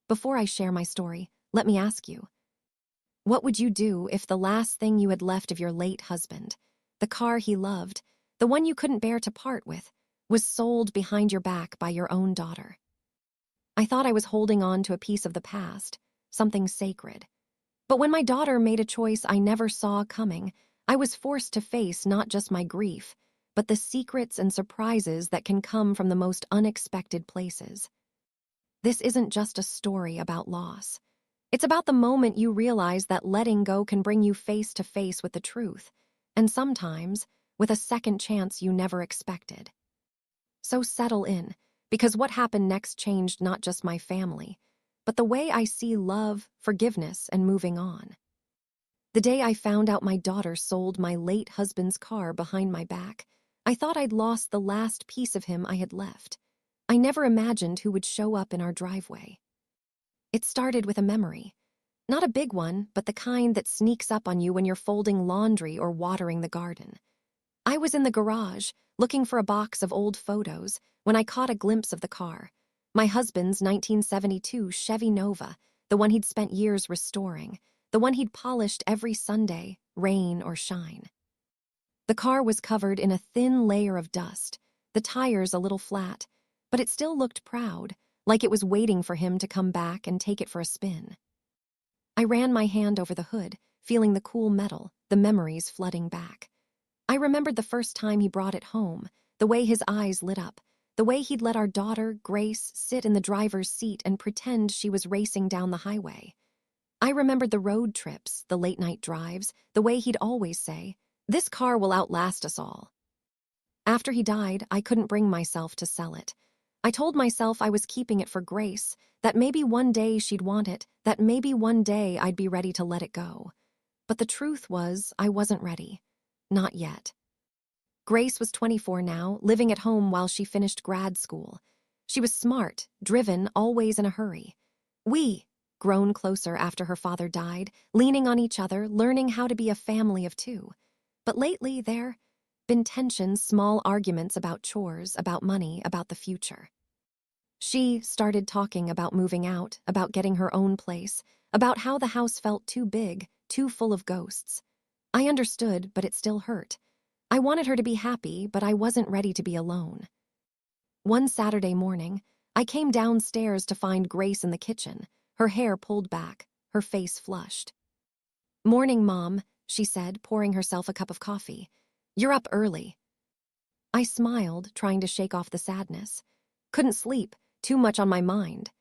Before I share my story, let me ask you, what would you do if the last thing you had left of your late husband, the car he loved, the one you couldn't bear to part with, was sold behind your back by your own daughter? I thought I was holding on to a piece of the past, something sacred. But when my daughter made a choice I never saw coming, I was forced to face not just my grief, but the secrets and surprises that can come from the most unexpected places. This isn't just a story about loss. It's about the moment you realize that letting go can bring you face to face with the truth, and sometimes with a second chance you never expected. So settle in, because what happened next changed not just my family, but the way I see love, forgiveness, and moving on. The day I found out my daughter sold my late husband's car behind my back, I thought I'd lost the last piece of him I had left. I never imagined who would show up in our driveway. It started with a memory. Not a big one, but the kind that sneaks up on you when you're folding laundry or watering the garden. I was in the garage, looking for a box of old photos, when I caught a glimpse of the car. My husband's 1972 Chevy Nova, the one he'd spent years restoring, the one he'd polished every Sunday, rain or shine. The car was covered in a thin layer of dust, the tires a little flat, but it still looked proud, like it was waiting for him to come back and take it for a spin. I ran my hand over the hood, feeling the cool metal, the memories flooding back. I remembered the first time he brought it home, the way his eyes lit up, the way he'd let our daughter, Grace, sit in the driver's seat and pretend she was racing down the highway. I remembered the road trips, the late-night drives, the way he'd always say, "This car will outlast us all." After he died, I couldn't bring myself to sell it. I told myself I was keeping it for Grace, that maybe one day she'd want it, that maybe one day I'd be ready to let it go. But the truth was, I wasn't ready. Not yet. Grace was 24 now, living at home while she finished grad school. She was smart, driven, always in a hurry. We, grown closer after her father died, leaning on each other, learning how to be a family of two. But lately, there been tensions, small arguments about chores, about money, about the future. She started talking about moving out, about getting her own place, about how the house felt too big, too full of ghosts. I understood, but it still hurt. I wanted her to be happy, but I wasn't ready to be alone. One Saturday morning, I came downstairs to find Grace in the kitchen, her hair pulled back, her face flushed. "Morning, Mom," she said, pouring herself a cup of coffee. "You're up early." I smiled, trying to shake off the sadness. Couldn't sleep, too much on my mind.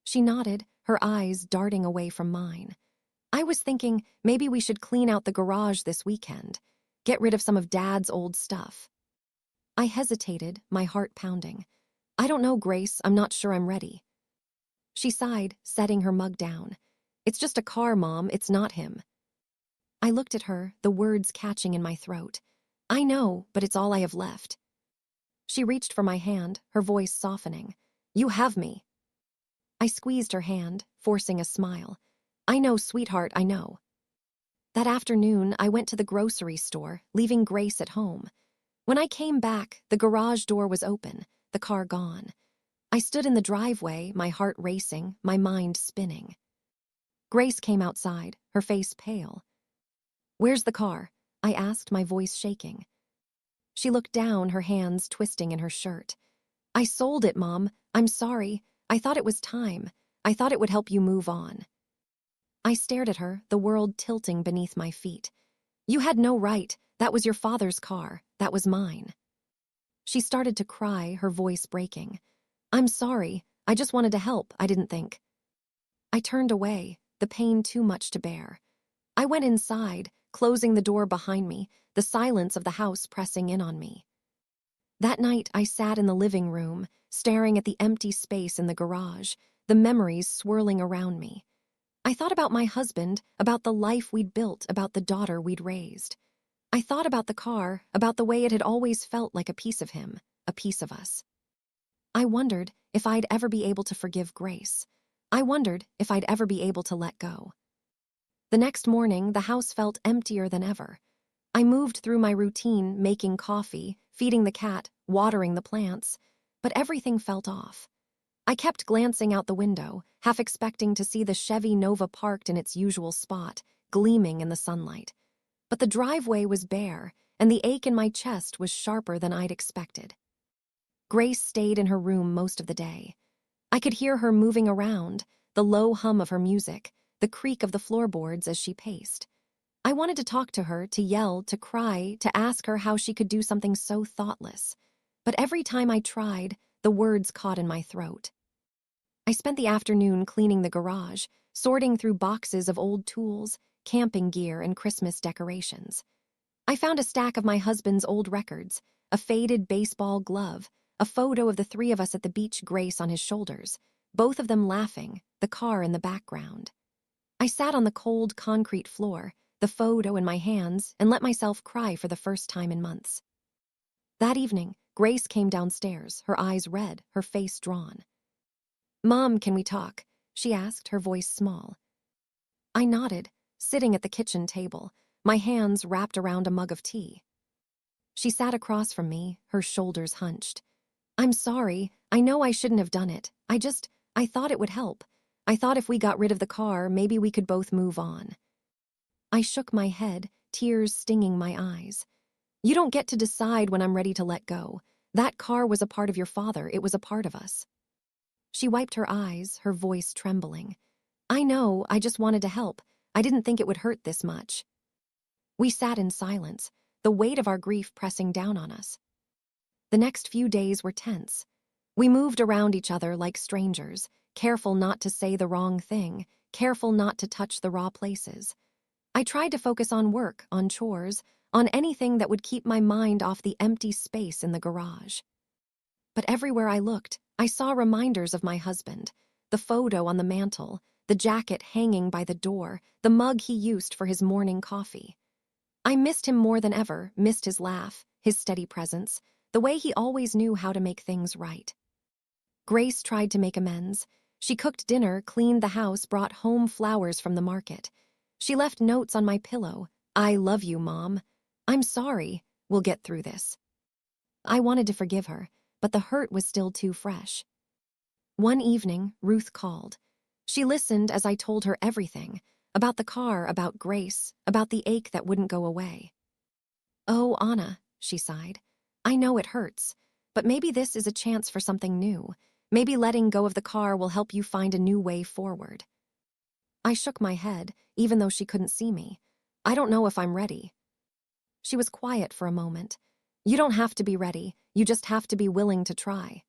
She nodded, her eyes darting away from mine. "I was thinking maybe we should clean out the garage this weekend, get rid of some of Dad's old stuff." I hesitated, my heart pounding. "I don't know, Grace, I'm not sure I'm ready." She sighed, setting her mug down. "It's just a car, Mom, it's not him." I looked at her, the words catching in my throat. "I know, but it's all I have left." She reached for my hand, her voice softening. "You have me." I squeezed her hand, forcing a smile. "I know, sweetheart, I know." That afternoon, I went to the grocery store, leaving Grace at home. When I came back, the garage door was open, the car gone. I stood in the driveway, my heart racing, my mind spinning. Grace came outside, her face pale. "Where's the car?" I asked, my voice shaking. She looked down, her hands twisting in her shirt. "I sold it, Mom. I'm sorry. I thought it was time. I thought it would help you move on." I stared at her, the world tilting beneath my feet. "You had no right. That was your father's car. That was mine." She started to cry, her voice breaking. "I'm sorry. I just wanted to help. I didn't think." I turned away, the pain too much to bear. I went inside, closing the door behind me, the silence of the house pressing in on me. That night, I sat in the living room, staring at the empty space in the garage, the memories swirling around me. I thought about my husband, about the life we'd built, about the daughter we'd raised. I thought about the car, about the way it had always felt like a piece of him, a piece of us. I wondered if I'd ever be able to forgive Grace. I wondered if I'd ever be able to let go. The next morning, the house felt emptier than ever. I moved through my routine, making coffee, feeding the cat, watering the plants, but everything felt off. I kept glancing out the window, half expecting to see the Chevy Nova parked in its usual spot, gleaming in the sunlight. But the driveway was bare, and the ache in my chest was sharper than I'd expected. Grace stayed in her room most of the day. I could hear her moving around, the low hum of her music, the creak of the floorboards as she paced. I wanted to talk to her, to yell, to cry, to ask her how she could do something so thoughtless. But every time I tried, the words caught in my throat. I spent the afternoon cleaning the garage, sorting through boxes of old tools, camping gear, and Christmas decorations. I found a stack of my husband's old records, a faded baseball glove, a photo of the three of us at the beach, Grace on his shoulders, both of them laughing, the car in the background. I sat on the cold concrete floor, the photo in my hands, and let myself cry for the first time in months. That evening, Grace came downstairs, her eyes red, her face drawn. "Mom, can we talk?" she asked, her voice small. I nodded, sitting at the kitchen table, my hands wrapped around a mug of tea. She sat across from me, her shoulders hunched. "I'm sorry. I know I shouldn't have done it. I thought it would help. I thought if we got rid of the car, maybe we could both move on." I shook my head, tears stinging my eyes. "You don't get to decide when I'm ready to let go. That car was a part of your father. It was a part of us." She wiped her eyes, her voice trembling. "I know, I just wanted to help. I didn't think it would hurt this much." We sat in silence, the weight of our grief pressing down on us. The next few days were tense. We moved around each other like strangers, careful not to say the wrong thing, careful not to touch the raw places. I tried to focus on work, on chores, on anything that would keep my mind off the empty space in the garage. But everywhere I looked, I saw reminders of my husband, the photo on the mantel, the jacket hanging by the door, the mug he used for his morning coffee. I missed him more than ever, missed his laugh, his steady presence, the way he always knew how to make things right. Grace tried to make amends. She cooked dinner, cleaned the house, brought home flowers from the market. She left notes on my pillow. "I love you, Mom. I'm sorry. We'll get through this." I wanted to forgive her, but the hurt was still too fresh. One evening, Ruth called. She listened as I told her everything, about the car, about Grace, about the ache that wouldn't go away. "Oh, Anna," she sighed, "I know it hurts, but maybe this is a chance for something new. Maybe letting go of the car will help you find a new way forward." I shook my head, even though she couldn't see me. "I don't know if I'm ready." She was quiet for a moment. "You don't have to be ready, you just have to be willing to try."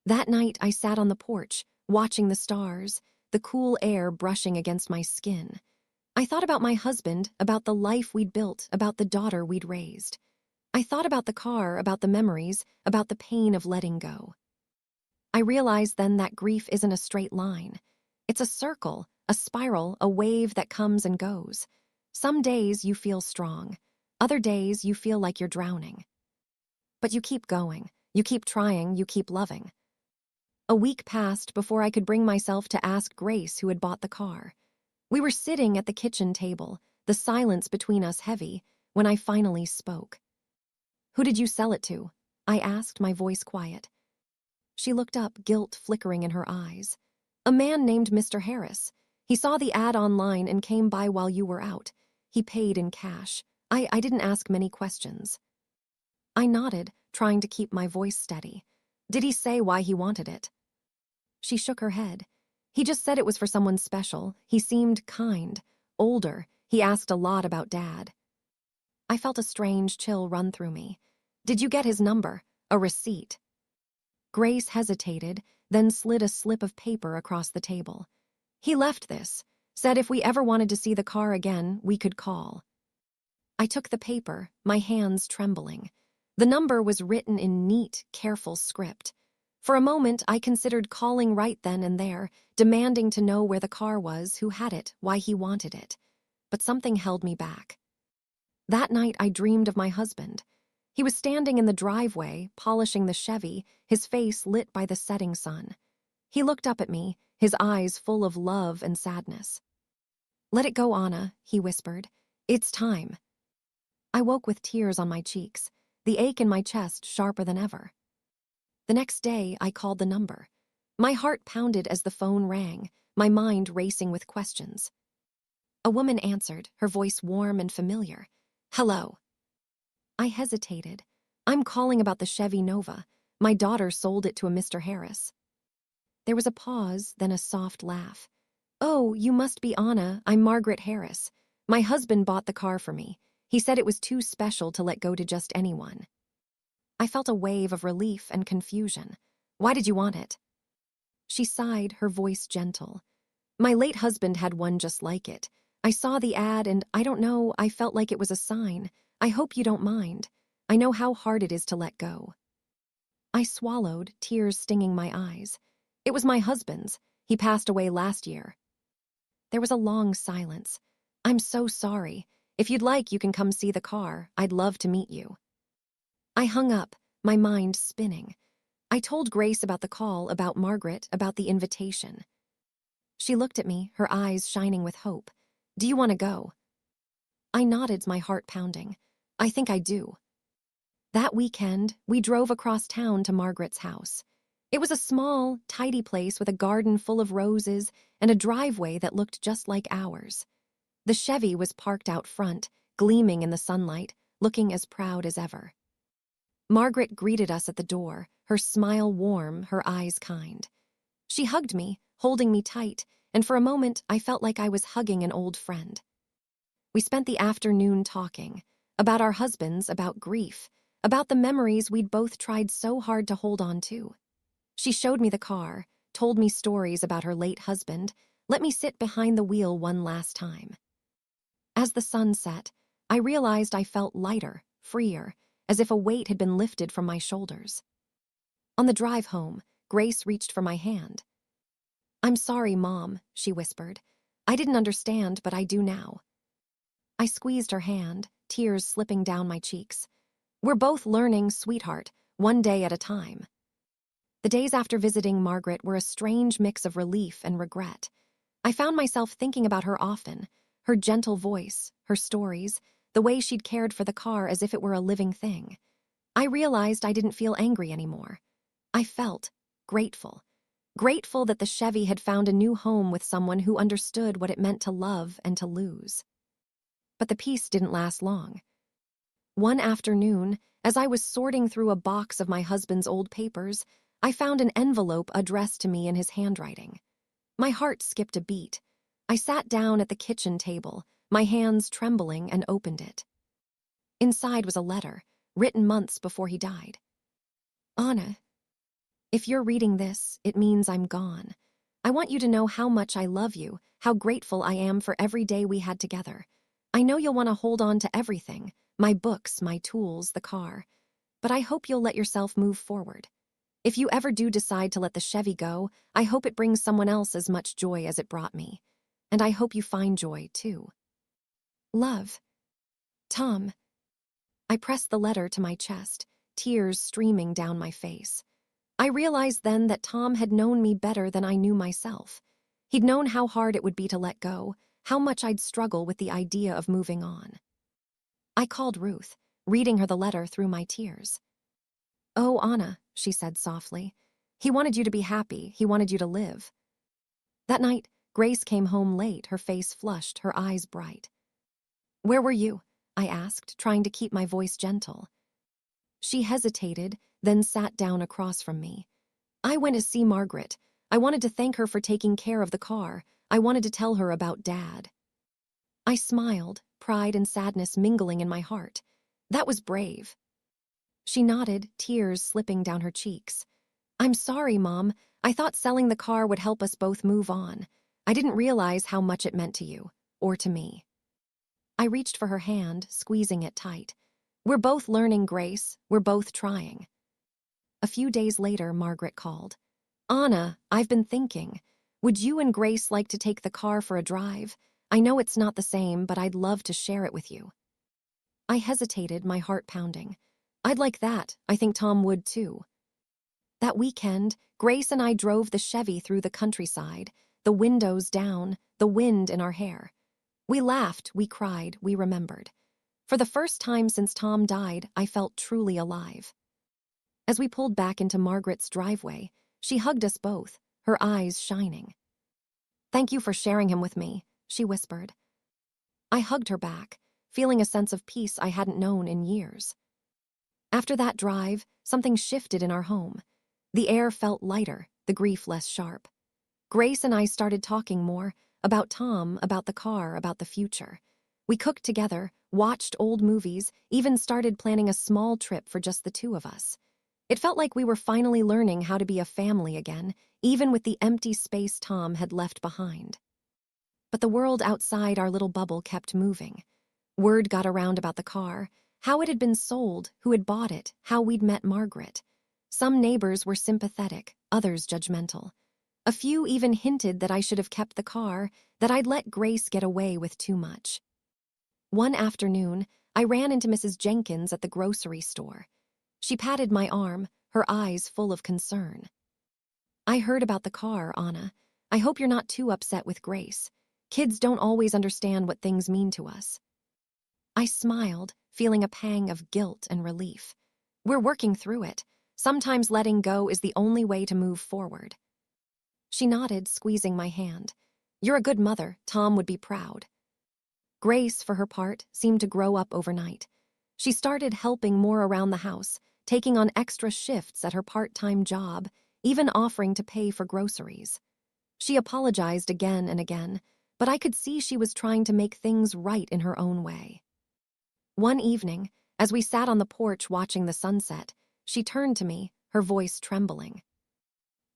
That night, I sat on the porch, watching the stars, the cool air brushing against my skin. I thought about my husband, about the life we'd built, about the daughter we'd raised. I thought about the car, about the memories, about the pain of letting go. I realized then that grief isn't a straight line. It's a circle, a spiral, a wave that comes and goes. Some days you feel strong. Other days you feel like you're drowning. But you keep going. You keep trying. You keep loving. A week passed before I could bring myself to ask Grace who had bought the car. We were sitting at the kitchen table, the silence between us heavy, when I finally spoke. "Who did you sell it to?" I asked, my voice quiet. She looked up, guilt flickering in her eyes. "A man named Mr. Harris. He saw the ad online and came by while you were out. He paid in cash. I didn't ask many questions." I nodded, trying to keep my voice steady. "Did he say why he wanted it?" She shook her head. "He just said it was for someone special. He seemed kind, older. He asked a lot about Dad." I felt a strange chill run through me. "Did you get his number? A receipt?" Grace hesitated, then slid a slip of paper across the table. "He left this. Said if we ever wanted to see the car again, we could call." I took the paper, my hands trembling. The number was written in neat, careful script. For a moment, I considered calling right then and there, demanding to know where the car was, who had it, why he wanted it. But something held me back. That night, I dreamed of my husband. He was standing in the driveway, polishing the Chevy, his face lit by the setting sun. He looked up at me, his eyes full of love and sadness. "Let it go, Anna," he whispered. "It's time." I woke with tears on my cheeks, the ache in my chest sharper than ever. The next day, I called the number. My heart pounded as the phone rang, my mind racing with questions. A woman answered, her voice warm and familiar. "Hello." I hesitated. "I'm calling about the Chevy Nova. My daughter sold it to a Mr. Harris." There was a pause, then a soft laugh. "Oh, you must be Anna. I'm Margaret Harris. My husband bought the car for me. He said it was too special to let go to just anyone." I felt a wave of relief and confusion. "Why did you want it?" She sighed, her voice gentle. "My late husband had one just like it. I saw the ad and I don't know, I felt like it was a sign. I hope you don't mind. I know how hard it is to let go." I swallowed, tears stinging my eyes. "It was my husband's. He passed away last year." There was a long silence. "I'm so sorry. If you'd like, you can come see the car. I'd love to meet you." I hung up, my mind spinning. I told Grace about the call, about Margaret, about the invitation. She looked at me, her eyes shining with hope. "Do you want to go?" I nodded, my heart pounding. "I think I do." That weekend, we drove across town to Margaret's house. It was a small, tidy place with a garden full of roses and a driveway that looked just like ours. The Chevy was parked out front, gleaming in the sunlight, looking as proud as ever. Margaret greeted us at the door, her smile warm, her eyes kind. She hugged me, holding me tight, and for a moment I felt like I was hugging an old friend. We spent the afternoon talking, about our husbands, about grief, about the memories we'd both tried so hard to hold on to. She showed me the car, told me stories about her late husband, let me sit behind the wheel one last time. As the sun set, I realized I felt lighter, freer, as if a weight had been lifted from my shoulders. On the drive home, Grace reached for my hand. "I'm sorry, Mom," she whispered. "I didn't understand, but I do now." I squeezed her hand, tears slipping down my cheeks. "We're both learning, sweetheart, one day at a time." The days after visiting Margaret were a strange mix of relief and regret. I found myself thinking about her often, her gentle voice, her stories, the way she'd cared for the car as if it were a living thing. I realized I didn't feel angry anymore. I felt grateful. Grateful that the Chevy had found a new home with someone who understood what it meant to love and to lose. But the peace didn't last long. One afternoon, as I was sorting through a box of my husband's old papers, I found an envelope addressed to me in his handwriting. My heart skipped a beat. I sat down at the kitchen table, my hands trembling, and opened it. Inside was a letter, written months before he died. "Anna, if you're reading this, it means I'm gone. I want you to know how much I love you, how grateful I am for every day we had together. I know you'll want to hold on to everything, my books, my tools, the car. But I hope you'll let yourself move forward. If you ever do decide to let the Chevy go, I hope it brings someone else as much joy as it brought me. And I hope you find joy, too. Love. Tom." I pressed the letter to my chest, tears streaming down my face. I realized then that Tom had known me better than I knew myself. He'd known how hard it would be to let go, how much I'd struggle with the idea of moving on. I called Ruth, reading her the letter through my tears. "Oh, Anna," she said softly. "He wanted you to be happy. He wanted you to live." That night, Grace came home late, her face flushed, her eyes bright. "Where were you?" I asked, trying to keep my voice gentle. She hesitated, then sat down across from me. "I went to see Margaret. I wanted to thank her for taking care of the car. I wanted to tell her about Dad." I smiled, pride and sadness mingling in my heart. That was brave. She nodded, tears slipping down her cheeks. "I'm sorry, Mom. I thought selling the car would help us both move on. I didn't realize how much it meant to you, or to me." I reached for her hand, squeezing it tight. "We're both learning, Grace. We're both trying." A few days later, Margaret called. "Anna, I've been thinking. Would you and Grace like to take the car for a drive? I know it's not the same, but I'd love to share it with you." I hesitated, my heart pounding. "I'd like that. I think Tom would, too." That weekend, Grace and I drove the Chevy through the countryside, the windows down, the wind in our hair. We laughed, we cried, we remembered. For the first time since Tom died, I felt truly alive. As we pulled back into Margaret's driveway, she hugged us both, her eyes shining. "Thank you for sharing him with me," she whispered. I hugged her back, feeling a sense of peace I hadn't known in years. After that drive, something shifted in our home. The air felt lighter, the grief less sharp. Grace and I started talking more about Tom, about the car, about the future. We cooked together, watched old movies, even started planning a small trip for just the two of us. It felt like we were finally learning how to be a family again, even with the empty space Tom had left behind. But the world outside our little bubble kept moving. Word got around about the car, how it had been sold, who had bought it, how we'd met Margaret. Some neighbors were sympathetic, others judgmental. A few even hinted that I should have kept the car, that I'd let Grace get away with too much. One afternoon, I ran into Mrs. Jenkins at the grocery store. She patted my arm, her eyes full of concern. "I heard about the car, Anna. I hope you're not too upset with Grace. Kids don't always understand what things mean to us." I smiled, feeling a pang of guilt and relief. We're working through it. Sometimes letting go is the only way to move forward. She nodded, squeezing my hand. "You're a good mother. Tom would be proud." Grace, for her part, seemed to grow up overnight. She started helping more around the house, taking on extra shifts at her part-time job, even offering to pay for groceries. She apologized again and again, but I could see she was trying to make things right in her own way. One evening, as we sat on the porch watching the sunset, she turned to me, her voice trembling.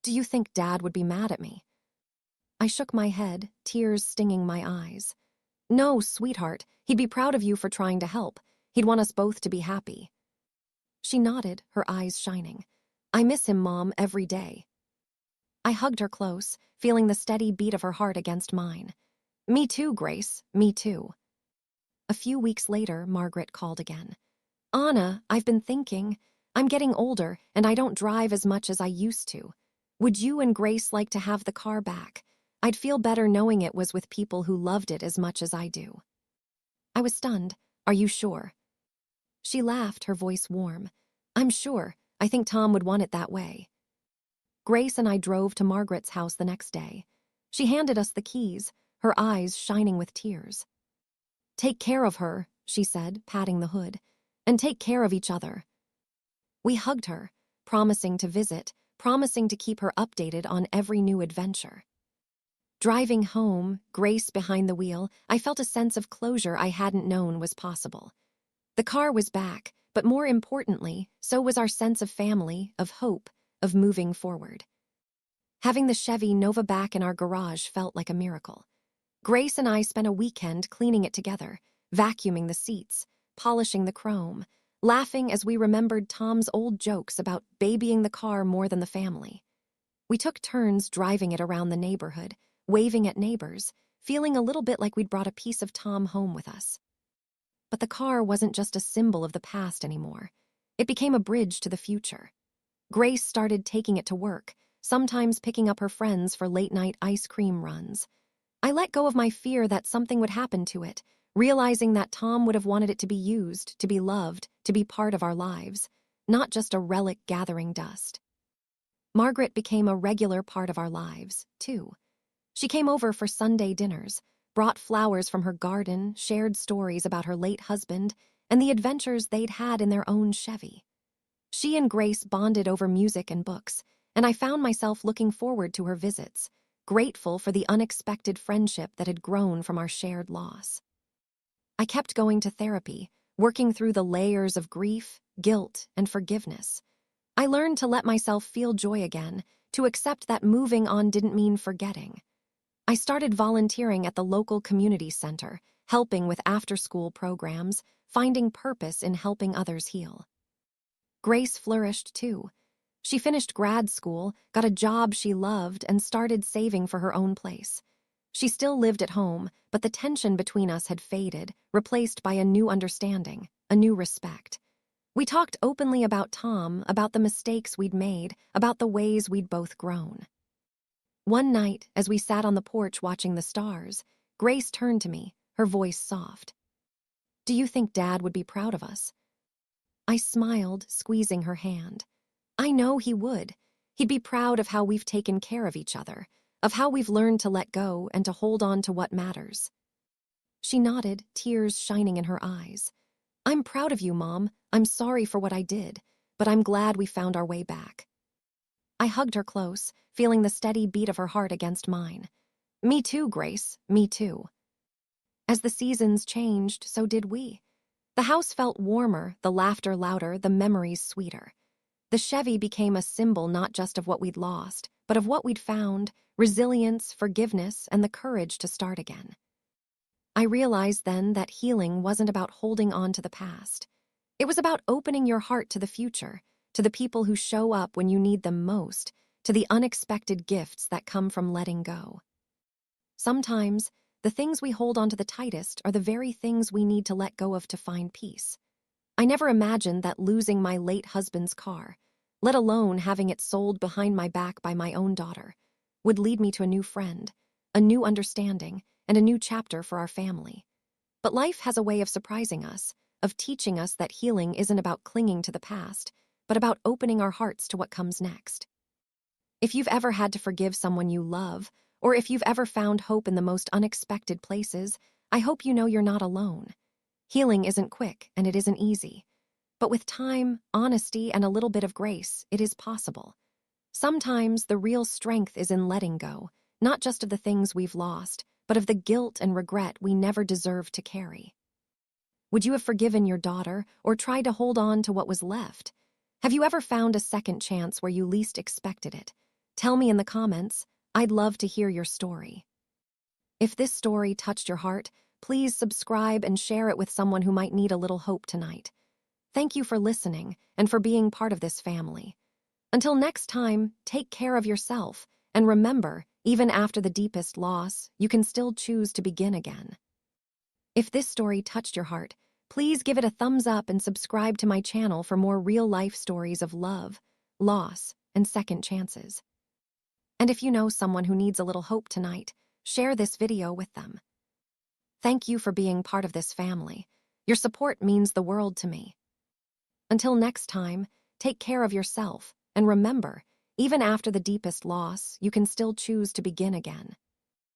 "Do you think Dad would be mad at me?" I shook my head, tears stinging my eyes. "No, sweetheart, he'd be proud of you for trying to help. He'd want us both to be happy." She nodded, her eyes shining. "I miss him, Mom, every day." I hugged her close, feeling the steady beat of her heart against mine. "Me too, Grace, me too." A few weeks later, Margaret called again. "Anna, I've been thinking. I'm getting older, and I don't drive as much as I used to. Would you and Grace like to have the car back? I'd feel better knowing it was with people who loved it as much as I do." I was stunned. "Are you sure?" She laughed, her voice warm. "I'm sure. I think Tom would want it that way." Grace and I drove to Margaret's house the next day. She handed us the keys, her eyes shining with tears. "Take care of her," she said, patting the hood, "and take care of each other." We hugged her, promising to visit, promising to keep her updated on every new adventure. Driving home, Grace behind the wheel, I felt a sense of closure I hadn't known was possible. The car was back, but more importantly, so was our sense of family, of hope, of moving forward. Having the Chevy Nova back in our garage felt like a miracle. Grace and I spent a weekend cleaning it together, vacuuming the seats, polishing the chrome, laughing as we remembered Tom's old jokes about babying the car more than the family. We took turns driving it around the neighborhood, waving at neighbors, feeling a little bit like we'd brought a piece of Tom home with us. But the car wasn't just a symbol of the past anymore. It became a bridge to the future. Grace started taking it to work, sometimes picking up her friends for late-night ice cream runs. I let go of my fear that something would happen to it, realizing that Tom would have wanted it to be used, to be loved, to be part of our lives, not just a relic gathering dust. Margaret became a regular part of our lives, too. She came over for Sunday dinners, brought flowers from her garden, shared stories about her late husband, and the adventures they'd had in their own Chevy. She and Grace bonded over music and books, and I found myself looking forward to her visits, grateful for the unexpected friendship that had grown from our shared loss. I kept going to therapy, working through the layers of grief, guilt, and forgiveness. I learned to let myself feel joy again, to accept that moving on didn't mean forgetting. I started volunteering at the local community center, helping with after-school programs, finding purpose in helping others heal. Grace flourished too. She finished grad school, got a job she loved, and started saving for her own place. She still lived at home, but the tension between us had faded, replaced by a new understanding, a new respect. We talked openly about Tom, about the mistakes we'd made, about the ways we'd both grown. One night, as we sat on the porch watching the stars, Grace turned to me, her voice soft. "Do you think Dad would be proud of us?" I smiled, squeezing her hand. "I know he would. He'd be proud of how we've taken care of each other, of how we've learned to let go and to hold on to what matters." She nodded, tears shining in her eyes. "I'm proud of you, Mom. I'm sorry for what I did, but I'm glad we found our way back." I hugged her close, feeling the steady beat of her heart against mine. "Me too, Grace, me too." As the seasons changed, so did we. The house felt warmer, the laughter louder, the memories sweeter. The Chevy became a symbol not just of what we'd lost, but of what we'd found: resilience, forgiveness, and the courage to start again. I realized then that healing wasn't about holding on to the past. It was about opening your heart to the future, to the people who show up when you need them most, to the unexpected gifts that come from letting go. Sometimes, the things we hold on to the tightest are the very things we need to let go of to find peace. I never imagined that losing my late husband's car, let alone having it sold behind my back by my own daughter, would lead me to a new friend, a new understanding, and a new chapter for our family. But life has a way of surprising us, of teaching us that healing isn't about clinging to the past, but about opening our hearts to what comes next. If you've ever had to forgive someone you love, or if you've ever found hope in the most unexpected places, I hope you know you're not alone. Healing isn't quick, and it isn't easy. But with time, honesty, and a little bit of grace, it is possible. Sometimes the real strength is in letting go, not just of the things we've lost, but of the guilt and regret we never deserved to carry. Would you have forgiven your daughter, or tried to hold on to what was left? Have you ever found a second chance where you least expected it? Tell me in the comments. I'd love to hear your story. If this story touched your heart, please subscribe and share it with someone who might need a little hope tonight. Thank you for listening and for being part of this family. Until next time, take care of yourself, and remember, even after the deepest loss, you can still choose to begin again. If this story touched your heart, please give it a thumbs up and subscribe to my channel for more real-life stories of love, loss, and second chances. And if you know someone who needs a little hope tonight, share this video with them. Thank you for being part of this family. Your support means the world to me. Until next time, take care of yourself, and remember, even after the deepest loss, you can still choose to begin again.